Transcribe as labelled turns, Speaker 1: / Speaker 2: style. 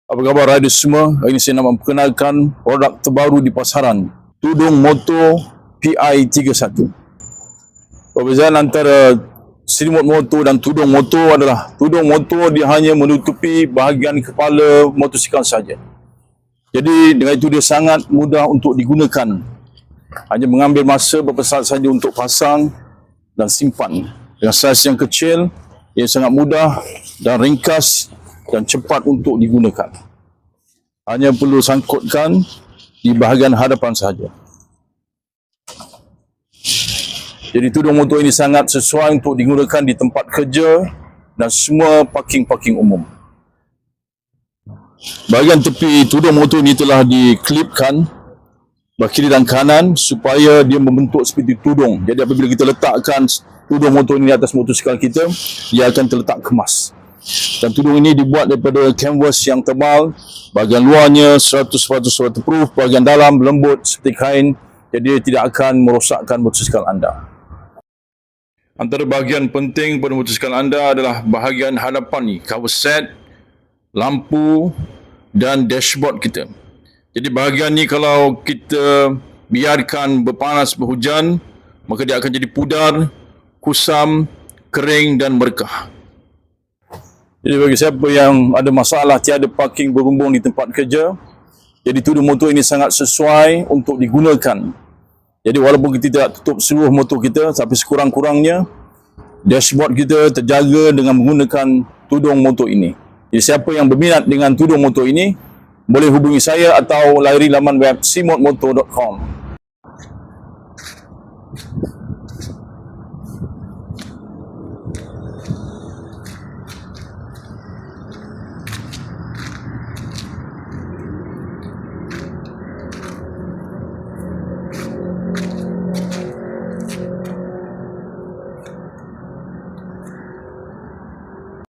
Speaker 1: Apa khabar rider semua? Hari ini saya nak memperkenalkan produk terbaru di pasaran, tudung motor PI31. Perbezaan antara selimut motor dan tudung motor adalah tudung motor dia hanya menutupi bahagian kepala motosikal saja. Jadi dengan itu dia sangat mudah untuk digunakan. Hanya mengambil masa beberapa saat saja untuk pasang dan simpan. Dengan saiz yang kecil, ia sangat mudah dan ringkas dan cepat untuk digunakan. Hanya perlu sangkutkan di bahagian hadapan sahaja. Jadi tudung motor ini sangat sesuai untuk digunakan di tempat kerja dan semua parking-parking umum. Bahagian tepi tudung motor ini telah diklipkan belah kiri dan kanan supaya dia membentuk seperti tudung. Jadi apabila kita letakkan tudung motor ini di atas motosikal kita, dia akan terletak kemas. Dan tudung ini dibuat daripada canvas yang tebal, bahagian luarnya 100% waterproof, bahagian dalam lembut seperti kain, jadi tidak akan merosakkan motosikal anda. Antara bahagian penting pada motosikal anda adalah bahagian hadapan ni, cover set, lampu dan dashboard kita. Jadi bahagian ni kalau kita biarkan berpanas berhujan, maka dia akan jadi pudar, kusam, kering dan berkah. Jadi bagi siapa yang ada masalah tiada parking berbumbung di tempat kerja, jadi tudung motor ini sangat sesuai untuk digunakan. Jadi walaupun kita tidak tutup seluruh motor kita, tapi sekurang-kurangnya dashboard kita terjaga dengan menggunakan tudung motor ini. Jadi siapa yang berminat dengan tudung motor ini, boleh hubungi saya atau layari laman web simotmotor.com.